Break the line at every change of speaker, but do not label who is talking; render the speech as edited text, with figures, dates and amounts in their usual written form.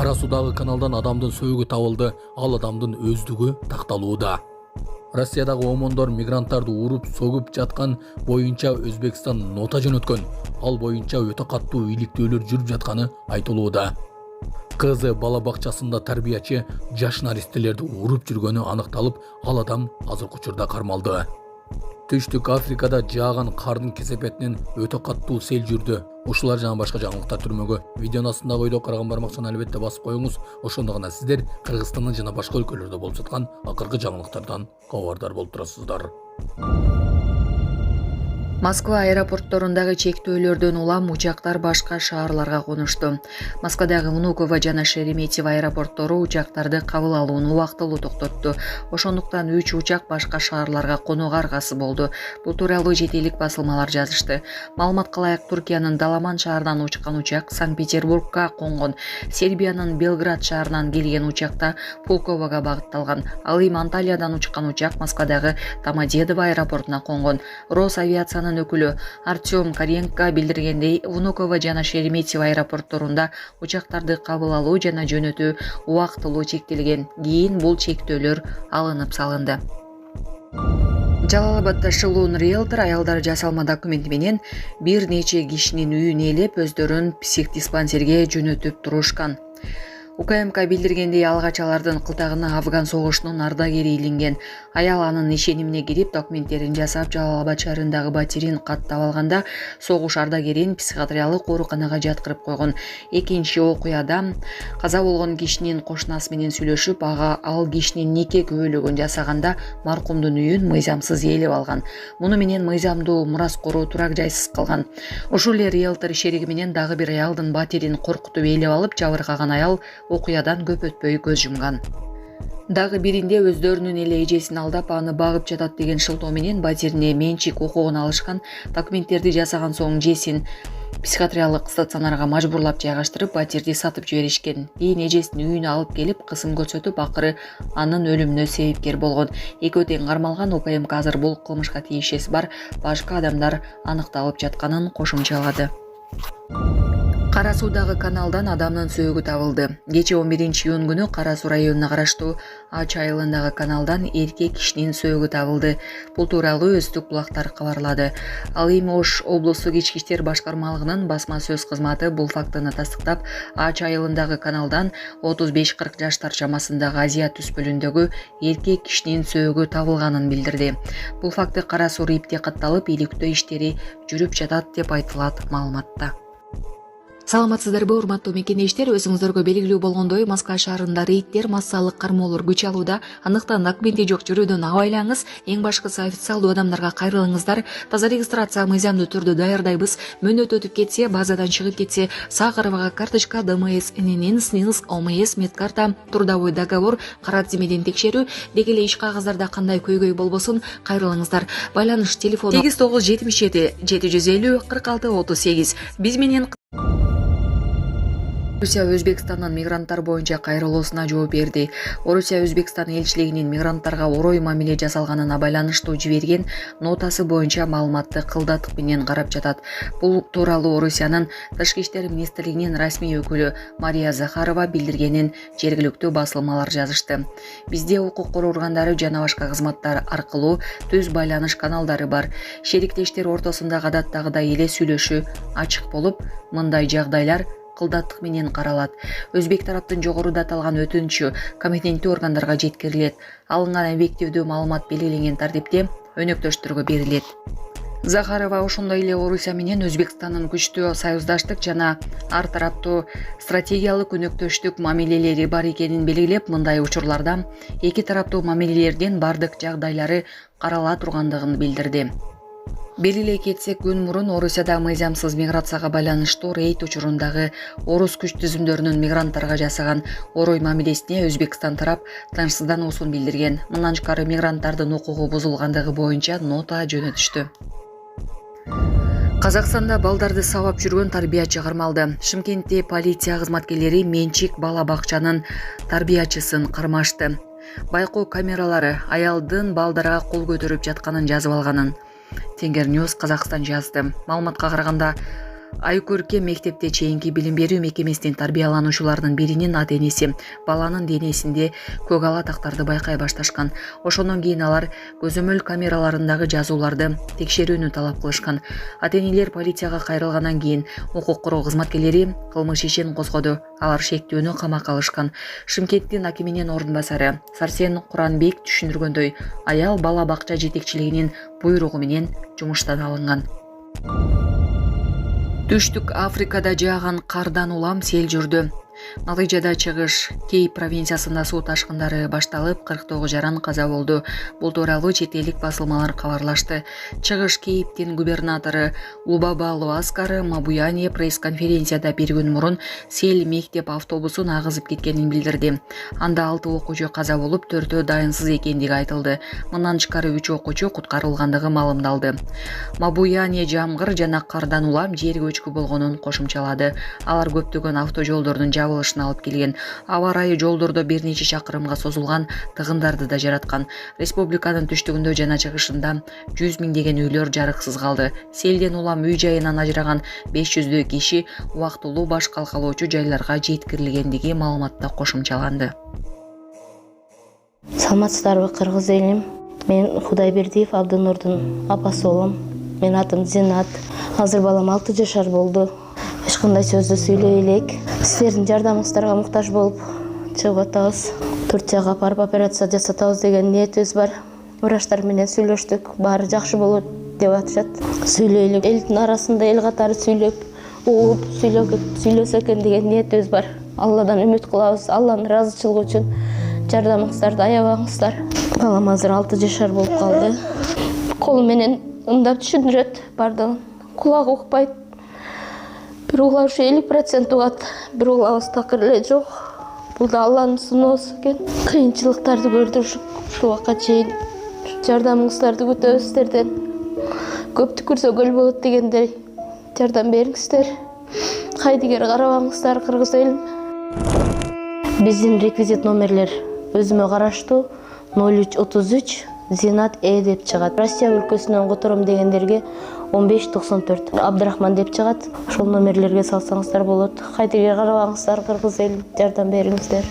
Кара судагы каналдан адамдын сөөгү табылды, ал адамдын өздүгү такталууда. Россиядагы омондор мигранттарды уруп, согуп жаткан боюнча Өзбекстан нота жөнөткөн. Ал боюнча өтө каттуу иликтөөлөр жүрүп жатканы айтылууда. Кызы бала бакчасында тарбиячы жаш наристелерди уруп жүргөнү аныкталып, ал адам азыркы учурда кармалды. Түштүк Африкада жааган кардын кесепетинен өтө каттуу сел жүрдү. Ушулар жана башка жаңылыктар түрмөгө видеонун астындагы ойдо караган бармакчаны албетте басып коюңуз. Ошондо гана сиздер Кыргызстандын жана башка өлкөлөрдө болуп жаткан акыркы жаңылыктардан кабардар болуп турасыздар.
Москва аэропортторундагы чектөөлөрдөн улам учактар башка шаарларга конушту. Москвадагы Внуково жана Шереметьево аэропорттору учактарды кабыл алууну убактылуу токтотту. Ошондуктан 3 учак башка шаарларга конууга аргасы болду. Бул тууралуу жет элдик басылмалар жазышты. Маалыматка ылайык, Туркиянын Даламан шаарынан учкан учак Санкт-Петербургга конгон. Сербиянын Белград шаарынан келген учакта Пулкового багытталган. Ал эми Анталиядан учкан учак Москвадагы Домодедово аэропортуна конгон. Росавиациянын өкүлү Артем Каренко билдиргендей, Внуково жана Шереметьево аэропортторунда учактарды кабыл алуу жана жөнөтүү убактылуу чектелген. Кийин бул чектөөлөр алынып салынды. Жалал-Абадда Шылуун риэлтор аялдар жасалма документ менен бир нече кишинин үйүн ээлеп, өздөрүн психдиспансерге жөнөтүп турушкан. УКМК билдиргендей, алгач алардын кылтагына Афган согушунун ардагери илинген. Аял анын ишенимине кирип, документтерин жасап, Жалал-Абад шаарындагы батирин каттап алганда, согуш ардагерин психиатриялык ооруканага жаткырып койгон. Экинчи окуяда каза болгон кишинин кошунасы менен сүйлөшүп, ал кишинин нике күбөлөгүн жасаганда маркумдун үйүн мыйзамсыз ээлеп алган. Муну менен мыйзамдуу мураскору турак жайсыз калган. Ушул эле риэлтор шериги менен дагы бир аялдын батирин коркутуп ээлеп алып, жабыркаган аял окуядан көп өтпөй көз жумган. Дагы биринде өздөрүнүн эле эжесин алдап, аны багып жатат деген шылтоо менен батирине менчик укугун алышкан. Документтерди жасаган соң жесин психиатриялык стационарга мажбурлап жайгаштырып, батирди сатып жиберишкен. Кийин эжесин үйүнө алып келип, кысым көрсөтүп, акыры анын өлүмүнө себепкер болгон. Экөө тең кармалган. УКМК азыр бул кылмышка тиешеси бар башка адамдар анықталып жатканын кошумчалады. Кара судагы каналдан адамдын сөөгү табылды. Кечээ 11-июнь күнү Кара суу районуна караштуу Ач айылындагы каналдан эркек кишинин сөөгү табылды. Бул тууралуу Өздүк булактар кабарлады. Ал эми Ош облустук ички иштер башкармалыгынын басма сөз кызматы бул фактыны тастыктап, Ач айылындагы каналдан 35-40 жаштар чамасындагы Азия түспөлүндөгү эркек кишинин сөөгү табылганын билдирди. Бул факты Кара суу РИИБде катталып, иликтөө иштери жүрүп жатат деп айтылат маалыматта. Саламатсыздарбы, урматтуу мекендештер? Өзүңүздөргө белгилүү болгондой, Москва шаарында рейдтер, массалык кармоолор күч алууда. Андыктан документи жок жүрүүдөн абайлаңыз. Эң башкысы официалдуу адамдарга кайрылыңыздар. Таза регистрация мыйзамдуу түрдө даярдайбыз. Мөөнөт өтүп кетсе, базадан чыгып кетсе, Сахаровага карточка, ДМС, ННН, СНИЛС, ОМС, медкарта, трудовой договор, кара тизмеден текшерүү, деги эле иш кагаздарда кандай көйгөй болбосун, кайрылыңыздар. Байланыш телефону 8977 750 46 38. Биз менен Орусия Өзбекстандын мигранттар боюнча кайрылуусуна жооп берди. Орусия Өзбекстан элчилигинин мигранттарга орой мамиле жасалганына байланыштуу жиберген нотасы боюнча маалыматты кылдатык менен карап жатат. Бул тууралуу Орусиянын Тышкы иштер министрлигинин расмий өкүлү Мария Захарова билдиргенин жергиликтүү басылмалар жазышты. Бизде укук коргоо органдары жана башка кызматтар аркылуу түз байланыш каналдары бар. Шериктештер ортосундагы адаттагыдай эле сүйлөшүү ачык болуп, мындай жагдайлар кылдаттык менен каралат. Өзбек тараптын жогоруда аталган өтүнүчү компетенттүү органдарга жеткирилет. Алынган объективдүү маалымат белгиленген тартипте өнөктөштөргө берилет. Захарова ошондой эле Орусия менен Өзбекстандын күчтүү союздаштык жана ар тараптуу стратегиялык өнөктөштүк мамилелери бар экенин белгилеп, мындай учурларда эки тараптуу мамилелердин бардык жагдайлары карала тургандыгын билдирди. Белгилей кетсек, күн мурун Орусияда мыйзамсыз миграцияга байланыштуу рейд учурундагы орус күч түзүмдөрүнүн мигранттарга жасаган орой мамилесине Өзбекстан тарап тынчсыздануусун билдирген. Мындан тышкары мигранттардын укугу бузулгандыгы боюнча нота жөнөтүштү. Казакстанда балдарды сабап жүргөн тарбиячы кармалды. Шымкентте полиция кызматкерлери менчик бала бакчанын тарбиячысын кармашты. Байкоо камералары аялдын балдарга кол көтөрүп жатканын жазып алганын Тенгер Ньюс Казакстан жазды. Маалыматка караганда, Айкөркө мектепте чейинки билим берүү мекемесинин тарбиялануучуларынын биринин ата-энеси баланын денесинде көк ала тактарды байкай башташкан. Ошондон кийин алар көзөмөл камераларындагы жазууларды текшерүүнү талап кылышкан. Ата-энелер полицияга кайрылгандан кийин укук коргоо кызматкерлери кылмыш ишин козгоду. Алар шектүүнү камакка алышкан. Шымкенттин акиминин ордун басары Сарсен Куранбек түшүндүргөндөй, аял бала бакча жетекчилигинин буйругу менен жумуштан алынган. Түштүк Африкада жааган кардан улам сел жүрдү. Натыйжада Чыгыш Кейп провинциясында суу ташкындары башталып, 49 жаран каза болду. Бул тууралуу чет элдик басылмалар кабарлашты. Чыгыш Кейптин губернатору Лубаба Луаскар Мабуяне пресс-конференцияда бир күн мурун сел мектеп автобусун агызып кеткенин билдирди. Анда 6 окуучу каза болуп, 4-өө дайынсыз экендиги айтылды. Мындан тышкары 3 окуучу куткарылгандыгы маалымдалды. Мабуяне жамгыр жана кардан улам жер көчкү болгонун кошумчалады. Алар көптөгөн автожолдордун жабылышына алып келген. Аба ырайы жолдордо бир нече чакырымга созулган тыгындарды да жараткан. Республиканын түштүгүндө жана чыгышында 100 миңдеген үйлөр жарыксыз калды. Селден улам үй жайынан ажыраган 500дөй киши убактылуу баш калкалоочу жайларга жеткирилгендиги маалыматта кошумчаланды.
Саламатсыздарбы, кыргыз элим? Мен Кудайбердиев Абдынурдун апасы болом. Мен атым Зинат. Азыр балам 6 жашар болду. Эч кандай сөздү сүйлөй элек. Силердин жардамыңыздарга муктаж болуп чыгып атабыз. Турцияга апарып операция жасатабыз деген ниетибиз бар. Врачтар менен сүйлөштүк. Баары жакшы болот деп атышат. Сүйлөйлүк. Элдин арасында эл катары сүйлөп, угуп сүйлөсө экен деген ниетибиз бар. Алладан үмүт кылабыз. Алланын ыраазычылыгы үчүн жардамыңыздарды аябаңыздар. Балам азыр 6 жашар болуп калды. Колу менен ымдап түшүндүрөт бардыгын. Кулагы укпайт. Бир угла ушу 50% угат, бир углабыз такыр эле жок. Бул да Алланын сыноосу экен. Кыйынчылыктарды көрдүк ушул убакка чейин. Жардамыңыздарды күтөбүз сиздерден. Көптү көрсө көл болот дегендей жардам бериңиздер. Кайдыгер карабаңыздар, кыргыз элим. Биздин реквизит номерлер өзүмө караштуу 0333 Зинат деп чыгат. Россия өлкөсүнөн котором дегендерге 1594 Абдрахман деп чыгат. Ошол номерлерге салсаңыздар болот. Кайдыгер карабаңыздар, кыргыз элим, жардам бериңиздер.